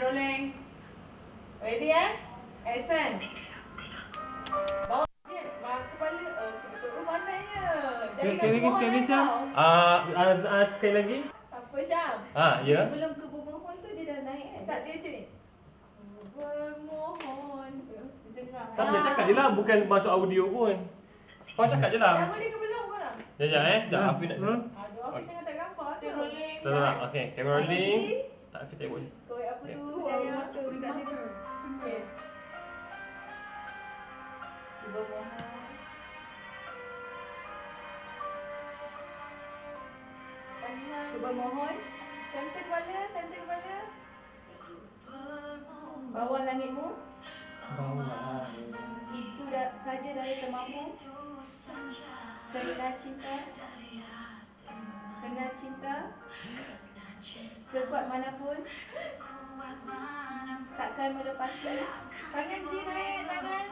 rolling. Ready Action. Bawa sikit. Kepala. Okey betul. Pandainya. Sekali lagi Syam. Sekali lagi. Apa Syam? Ya. Sebelum ke bermohon tu dia dah naik kan? Tak, dia macam ni. Bermohon. Di tengah. Tak boleh cakap je lah, bukan masuk audio pun. Kau cakap je lah. Dah boleh ke belum korang? Sekejap Sekejap Afiq nak cakap. Aduh, Afiq tengah tak gambar tu. Rolling. Tak. Okey, camera rolling. Tak Afiq tengok je. Kau apa tu? Mata dekat dia. Okey. Bermohon. Cuba mohon. Center kepala. Bawah langitmu. Bawah. Itu saja daya termampu. Kena cinta. Sekuat manapun. Takkan melepasi. Tangan Ci naik, tangan.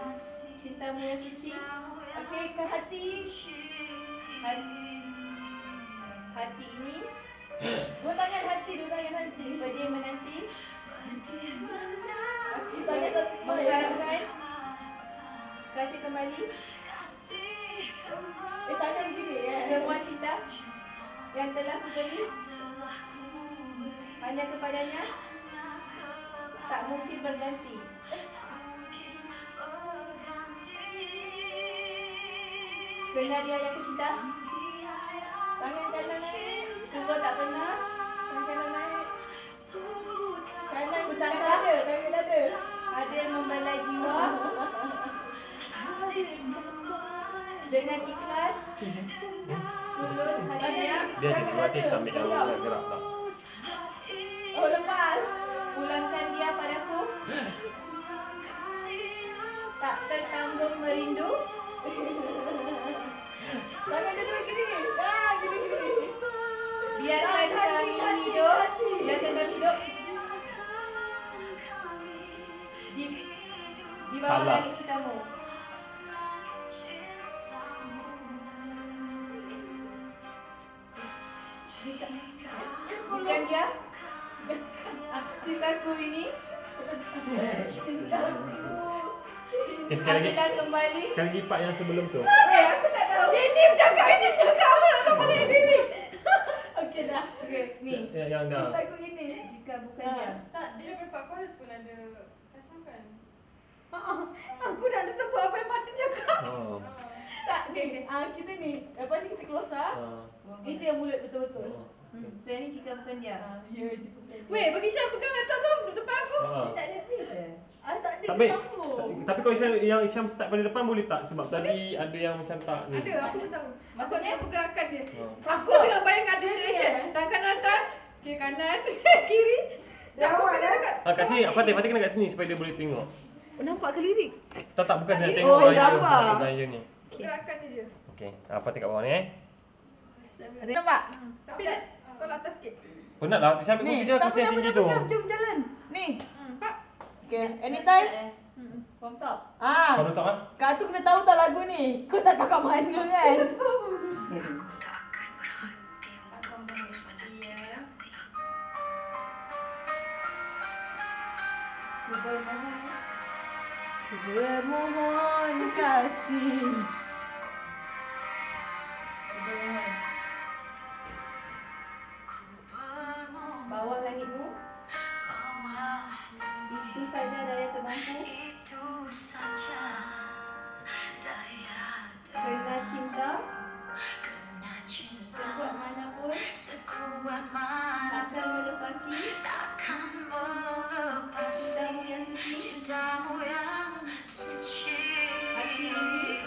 Cintamu yang suci. Okey, ke hati. Hati ini. Dua tangan hati. Pedih menanti. Tangan mengharapkan. Kasih kembali. Tangan gini Semua cinta yang telah kuberi hanya kepadanya tak mungkin berganti. Kena dia yang aku cinta. Tangan kanan naik. Sungguh tak pernah. Tangan kanan naik. Kanan kusangka ada. Tangan ada. Ada yang membelai jiwa. Dengan ikhlas. Tulus hatinya. Dia jadi berarti sambil yang gerak tak. Oh lepas. Pulangkan dia padaku. Tak tertanggung merindu. Tangan dia tu gini. Gini. Biarkan kami hidup. Di bawah langit cintamu. Bukan dia. Cintaku ini. Cintaku. Sekali lagi. Kembali. Sekali lagi part yang sebelum tu. Aku tak tahu. Ini cakap apa nak tahu ini. Okey dah. Okey, ni. Yang dah. Cintaku ini jika bukan dia. Tak, dia daripada part chorus pun ada kacang kan? Aku dah ada sebut apa yang patut cakap. Tak, kita ni. Lepas ni kita close Itu yang mulut betul-betul. So yang ni jika bukan dia. Ya, jika bukan dia. Weh, bagi Syam pegang laptop tu duduk depan aku. Dia tak ada fish tak ada. Tapi kalau yang Syam start pada depan boleh tak? Sebab tadi ada yang macam tak ni. Ada, aku pun tahu. Maksudnya pergerakan dia. Aku Apa? tengah bayangkan ada direction. Tangan kanan atas, kiri kanan, kiri. Dan aku kena dekat. Kat sini, Fatih kena kat sini supaya dia boleh tengok. Nampak ke lirik? Tak bukan dia lirik. tengok gambar. gaya ni. Pergerakan dia je. Okey, Fatih kat bawah ni Nampak? Tapi kau atas sikit. Penat lah, Syam ambil kursi je, kursi yang tinggi tu. Jom jalan. Ni. Pak. Okay, anytime. From top. Kau letak lah. Kak tu kena tahu tak lagu ni. Kau tak tahu kat mana kan? Bermohon kasih. Bawah langitmu. Itu saja daya termampu. Kena cinta. Sekuat manapun. Takkan melepasi. Cintamu yang suci. Hati ini.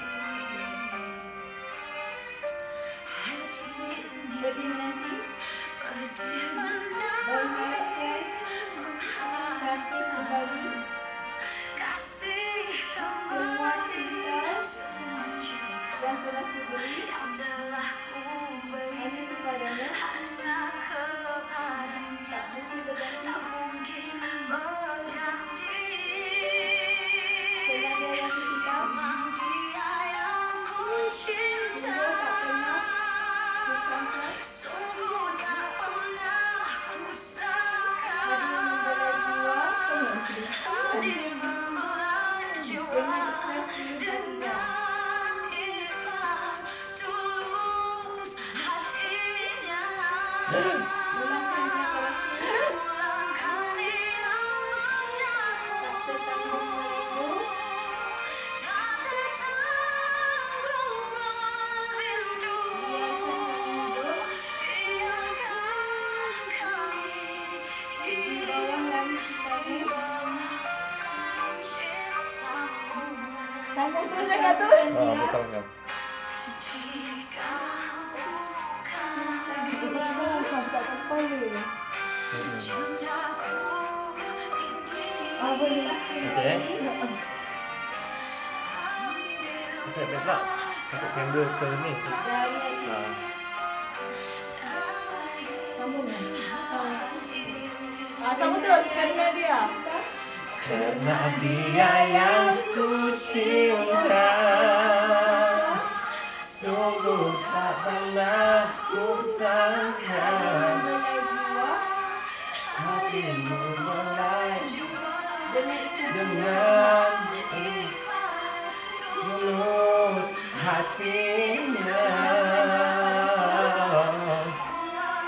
Terus cakap tu. Betul kan. Okey. Okey, baiklah. Untuk kamera ke ni. Sama terus karena dia. Karena dia yang ku cinta, sungguh tak pernah ku sangka hatimu mulai dengan tulus hatinya.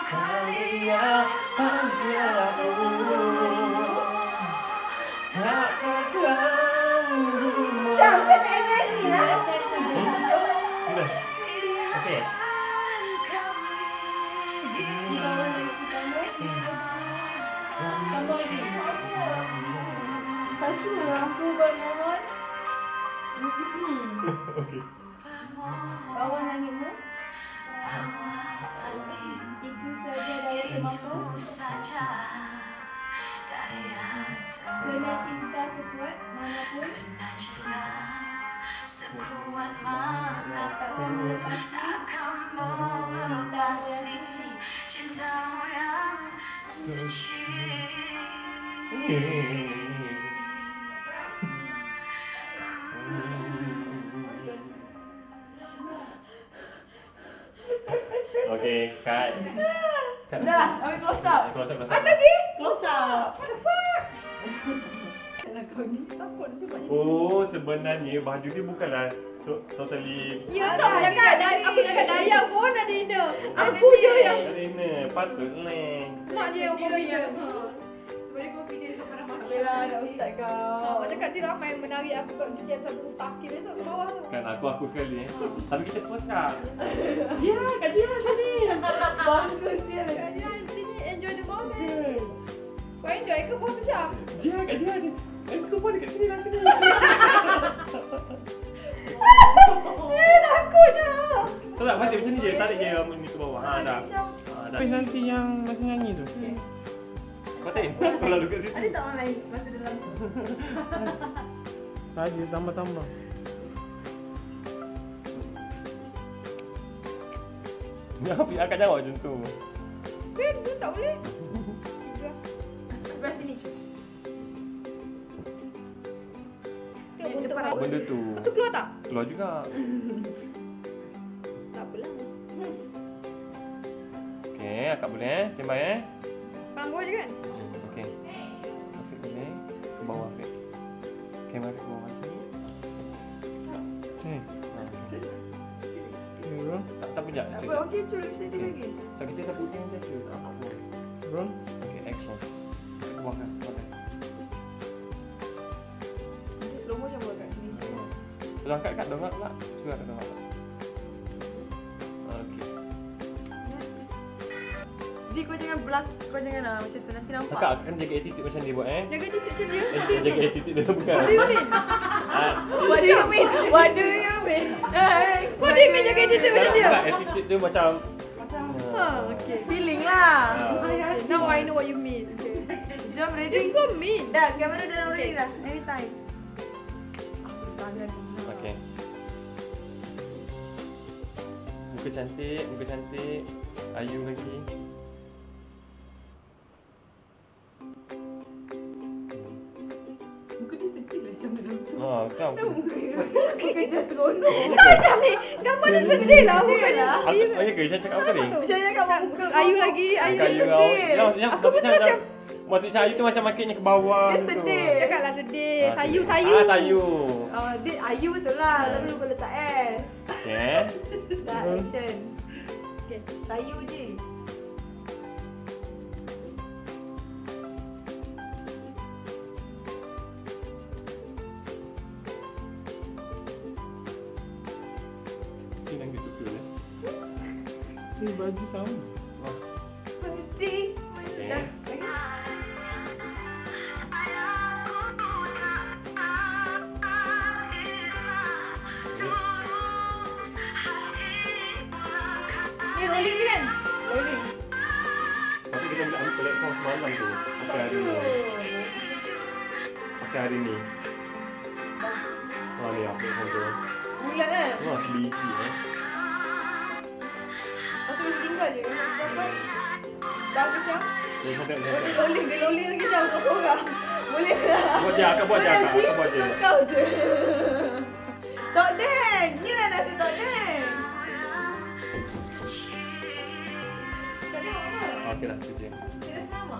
Kalian padaku tak ketemu. Sampai tak nyanyi lah. Okey. Lepas tu aku bermohon. Okey. Bawa langitmu. Itu saja daya semampu. Kena cinta sekuat manapun. Sekuat manapun takkan melintasi cintamu yang suci. Okey, cut. Dah, ambil close up. Close up. Ada lagi? Close up. What the fuck? Kau ni. Takut dia banyak. Oh, sebenarnya baju dia bukanlah totally. Ya tak aku cakap Daya pun ada Ina. Aku je yang Rina, patutlah. mak dia yang kopi dia. Sebenarnya kopi dia tak pernah makan. Bella nak ustaz kau. Awak cakap dia ramai yang menarik aku kat jam satu staki besok ke bawah tu. Kan aku sekali Tapi kita potong. Dia kajian tadi. Bagus dia. Kajian sini enjoy the moment. Kau enjoy ke bos macam? Dia kajian ni. Aku pun dekat sini lah sini. Takutnya. Tak macam ni je, tarik je ni ke bawah. Dah. Tapi nanti yang masa nyanyi tu. Kau tengok kalau duduk situ. Ada tak orang lain masa dalam? Tadi tambah-tambah. Ni apa akan jawab macam tu? Dia tak boleh. Sebelah sini. Tengok bentuk Apa benda tu? Betul keluar tak? Keluar juga. Tak apalah. Okey, akak boleh sembah Panggung je kan? Okey. Afiq boleh ke bawah Afiq. Kamera ke bawah sini. Bro. Tak pejak. Tak apa, okey curi sini lagi. So kita dah putih macam tu. Bro. Okey, action. Buangkan. Nanti slow motion buat kat sini. Tolong kat dongak pula. Cuba kat dongak. Okey. Ji, kau jangan kau jangan macam tu nanti nampak. Kakak akan jaga attitude macam dia buat Jaga dia macam dia. Jaga attitude dia bukan. What do you mean? What do you mean? What do you mean? What do you mean jaga dia macam dia? Tak, attitude dia macam Okay. Feeling lah. Okay, now I know what you mean. Okay. Jom You're ready. so mean. Dah, kamera dah ready Okay. dah. Anytime. Tangan. okey. Muka cantik. Ayu lagi. Muka dia sedih lah macam mana tu. Oh, kau. Muka je seronok. Macam ni. Gambar dia sedih lah muka dia. Aku ya ke saya cakap apa tadi? Macam mana kau muka kau? Ayu lagi. Ayu Kayu sedih. kau. Ya, maksudnya Aku pun macam maksudnya Ayu tu macam makinnya ke bawah. Dia tu. sedih. cakaplah sedih. Sedih. Sayu. Sayu. Oh, dia Ayu betul lah. Tapi lupa letak S. Okey. Dah action. Okay. Sayu je. Jangan gitu tu ya. Ni baju sama. Sedih. Okey. Dah. Lagi. pakai hari ni. Pakai hari ni. Ni apa contoh. Bulat kan? Wah, seliti Aku tinggal je. Dapat. Dah habis jam. Dia Lolling lagi jam kau seorang. Boleh tak? buat je, akak buat je, akak buat je. Kau je. Tok Deng. Ni lah nasi Tok Deng. Kau tengok apa? Okey lah, kerja. Kira sama.